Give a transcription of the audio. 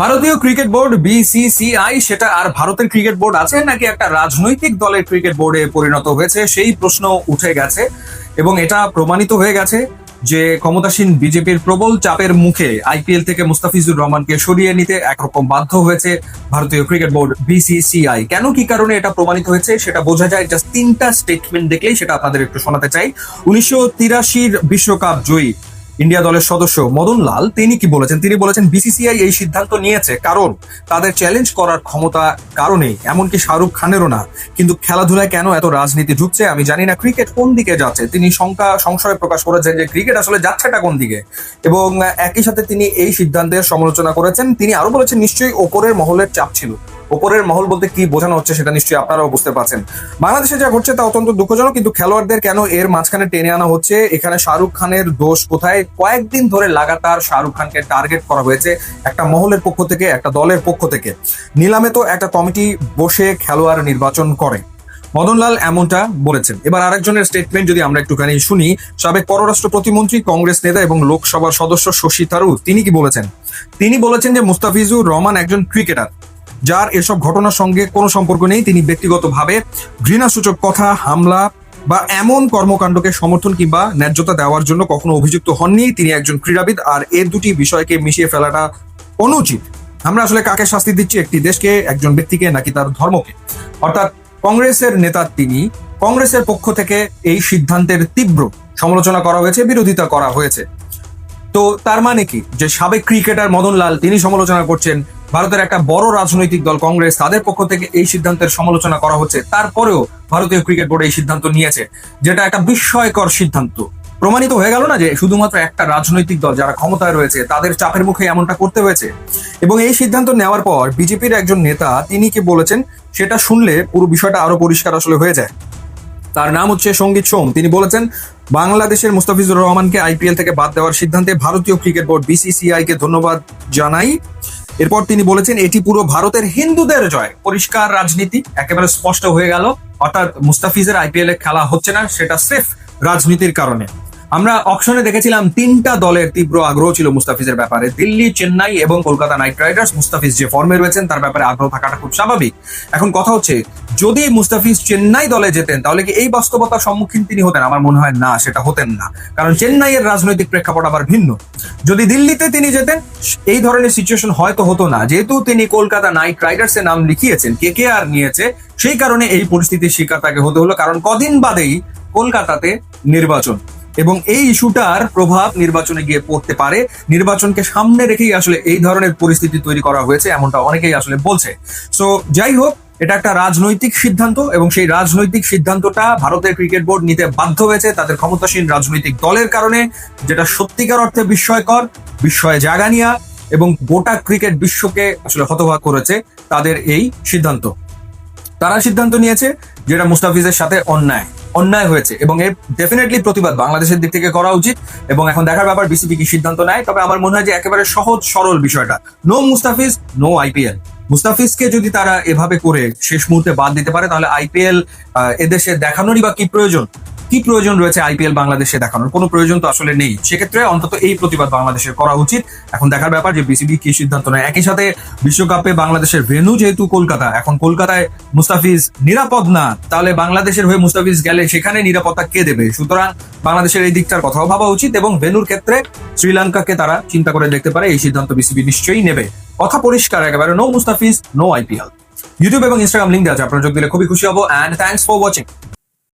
ভারতীয় cricket board BCCI সেটা আর ভারতের ক্রিকেট বোর্ড আছে নাকি একটা রাজনৈতিক দলের ক্রিকেট বোর্ডে পরিণত হয়েছে সেই প্রশ্ন উঠে গেছে এবং এটা প্রমাণিত হয়ে গেছে যে ক্ষমতাসীন বিজেপির প্রবল চাপের মুখে আইপিএল থেকে মুস্তাফিজুর রহমানকে সরিয়ে নিতে একরকম বাধ্য হয়েছে ভারতীয় ক্রিকেট বোর্ড বিসিসিআই। কেন কি কারণে এটা প্রমাণিত হয়েছে সেটা বোঝা যায় জাস্ট তিনটা স্টেটমেন্ট দেখলেই, সেটা আপনাদের একটু শোনাতে চাই। 1983 বিশ্বকাপ জয়ী ইন্ডিয়া দলের সদস্য মদন লাল তিনি কি বলেছেন? তিনি বলেছেন বিসিসিআই এই সিদ্ধান্ত নিয়েছে কারণ তাদের চ্যালেঞ্জ করার ক্ষমতা কারণে, এমনকি শাহরুখ খানেরও না। কিন্তু খেলাধুলায় কেন এত রাজনীতি ঢুকছে আমি জানি না, ক্রিকেট কোন দিকে যাচ্ছে তিনি সংশয় প্রকাশ করেছেন যে ক্রিকেট আসলে যাচ্ছেটা কোন দিকে, এবং একই সাথে তিনি এই সিদ্ধান্তের সমালোচনা করেছেন। তিনি আরো বলেছেন নিশ্চয়ই ওপরের মহলের চাপ ছিল। ওপরের মহল বলতে কি বোঝানো হচ্ছে সেটা নিশ্চয়ই আপনারাও বুঝতে পারছেন। বাংলাদেশে যা ঘটছে তা অত্যন্ত দুঃখজনক, কিন্তু খেলোয়াড়দের কেন এর মাঝখানে টেনে আনা হচ্ছে? এখানে শাহরুখ খানের দোষ কোথায়? কয়েকদিন ধরে লাগাতার শাহরুখ খানকে টার্গেট করা হয়েছে একটা মহলের পক্ষ থেকে, একটা দলের পক্ষ থেকে। নিলামে তো একটা কমিটি বসে খেলোয়াড় নির্বাচন করে, মদনলাল এমনটা বলেছেন। এবার আরেকজনের স্টেটমেন্ট যদি আমরা একটুখানি শুনি। সাবেক পররাষ্ট্র প্রতিমন্ত্রী, কংগ্রেস নেতা এবং লোকসভার সদস্য শশী থারুর তিনি কি বলেছেন? তিনি বলেছেন যে মুস্তাফিজুর রহমান একজন ক্রিকেটার যার এসব ঘটনার সঙ্গে কোনো সম্পর্ক নেই। তিনি ব্যক্তিগতভাবে ঘৃণাসূচক কথা, হামলা বা এমন কর্মকাণ্ডকে সমর্থন কিংবা ন্যায্যতা দেওয়ার জন্য কখনো অভিযুক্ত হননি। তিনি একজন ক্রীড়াবিদ, আর এই দুটি বিষয়কে মিশিয়ে ফেলাটা অনুচিত। আমরা আসলে কাকে শাস্তি দিচ্ছি, একটি দেশকে, একজন ব্যক্তিকে, নাকি তার ধর্মকে? অর্থাৎ কংগ্রেসের নেতা তিনি, কংগ্রেসের পক্ষ থেকে এই সিদ্ধান্তের তীব্র সমালোচনা করা হয়েছে, বিরোধিতা করা হয়েছে। তো তার মানে কি যে সাবেক ক্রিকেটার মদন লাল তিনি সমালোচনা করছেন, ভারতের একটা বড় রাজনৈতিক দল কংগ্রেস তাদের পক্ষ থেকে এই সিদ্ধান্তের সমালোচনা করা হচ্ছে, তারপরেও ভারতীয় ক্রিকেট বোর্ড এই সিদ্ধান্ত নিয়েছে, যেটা একটা বিস্ময়কর সিদ্ধান্ত। প্রমাণিত হয়ে গেল না যে শুধুমাত্র একটা রাজনৈতিক দল যারা ক্ষমতায় রয়েছে তাদের চাপের মুখে এমনটা করতে হয়েছে। এবং এই সিদ্ধান্ত নেওয়ার পর বিজেপির একজন নেতা তিনি কি বলেছেন সেটা শুনলে পুরো বিষয়টা আরো পরিষ্কার আসলে হয়ে যায়। তার নাম হচ্ছে সঙ্গীত সোম। তিনি বলেছেন বাংলাদেশের মুস্তাফিজুর রহমানকে আইপিএল থেকে বাদ দেওয়ার সিদ্ধান্তে ভারতীয় ক্রিকেট বোর্ড বিসিসিআই কে ধন্যবাদ জানাই। এরপর তিনি বলেছেন এটি পুরো ভারতের হিন্দুদের জয়। পরিষ্কার রাজনীতি একেবারে স্পষ্ট হয়ে গেল, অর্থাৎ মুস্তাফিজের আইপিএল এ খেলা হচ্ছে না সেটা স্রেফ রাজনীতির কারণে। আমরা অকশনে দেখেছিলাম তিনটা দলের তীব্র আগ্রহ ছিল মুস্তাফিজের ব্যাপারে, দিল্লি, চেন্নাই এবং কলকাতা নাইট রাইডার্স। মুস্তাফিজ যে ফর্মে রয়েছেন তার ব্যাপারে আগ্রহ থাকাটা খুব স্বাভাবিক। এখন কথা হচ্ছে যদি মুস্তাফিজ চেন্নাই দলে যেতেন তাহলে কি এই বাস্তবতার সম্মুখীন তিনি হতেন? আমার মনে হয় না, সেটা হতেন না, কারণ চেন্নাইয়ের রাজনৈতিক প্রেক্ষাপট আবার ভিন্ন। যদি দিল্লিতে তিনি যেতেন এই ধরনের সিচুয়েশন হয়তো হতো না, যেহেতু তিনি কলকাতা নাইট রাইডার্স এর নাম লিখিয়েছেন, কেকেআর নিয়েছে, সেই কারণে এই পরিস্থিতির শিকার তাকে হতে হলো। কারণ কদিন বাদেই কলকাতাতে নির্বাচন এবং এই ইস্যুটার প্রভাব নির্বাচনে গিয়ে পড়তে পারে। নির্বাচনকে সামনে রেখেই আসলে এই ধরনের পরিস্থিতি তৈরি করা হয়েছে, এমনটা অনেকেই আসলে বলছে। সো যাই হোক, এটা একটা রাজনৈতিক সিদ্ধান্ত এবং সেই রাজনৈতিক সিদ্ধান্তটা ভারতের ক্রিকেট বোর্ড নিতে বাধ্য হয়েছে তাদের ক্ষমতাসীন রাজনৈতিক দলের কারণে, যেটা সত্যিকার অর্থে বিস্ময়কর, বিস্ময়ে জাগানিয়া এবং গোটা ক্রিকেট বিশ্বকে আসলে হতবাক করেছে তাদের এই সিদ্ধান্ত। তারা সিদ্ধান্ত নিয়েছে যেটা মুস্তাফিজের সাথে অন্যায় হয়েছে এবং এর ডেফিনেটলি প্রতিবাদ বাংলাদেশের দিক থেকে করা উচিত। এবং এখন দেখার ব্যাপার বিসিবি কি সিদ্ধান্ত নেয়। তবে আমার মনে হয় যে একেবারে সহজ সরল বিষয়টা, নো মুস্তাফিজ নো আইপিএল। মুস্তাফিজকে যদি তারা এভাবে করে শেষ মুহূর্তে বাদ দিতে পারে তাহলে আইপিএল এদেশে দেখানোরই বা কি প্রয়োজন রয়েছে? আইপিএল বাংলাদেশে দেখানোর কোনো প্রয়োজন তো আসলে নেই। সেক্ষেত্রে অন্তত এই প্রতিবাদ বাংলাদেশের করা উচিত। এখন দেখার ব্যাপার যে বিসিবি কি সিদ্ধান্ত নেয়। একই সাথে বিশ্বকাপে বাংলাদেশের ভেন্যু যেহেতু কলকাতা, এখন কলকাতায় মুস্তাফিজ নিরাপদ না, তাহলে বাংলাদেশের হয়ে মুস্তাফিজ গেলে সেখানে নিরাপত্তা কে দেবে? সুতরাং বাংলাদেশের এই দিকটার কথাও ভাবা উচিত এবং ভেন্যুর ক্ষেত্রে শ্রীলঙ্কাকে তারা চিন্তা করে দেখতে পারে। এই সিদ্ধান্ত বিসিবি নিশ্চয়ই নেবে। কথা পরিষ্কার একেবারে, no Mustafiz no IPL. YouTube এবং ইনস্টাগ্রাম লিঙ্ক দেওয়া আছে, আপনারা যোগ দিলে খুবই খুশি হবো। And thanks for watching.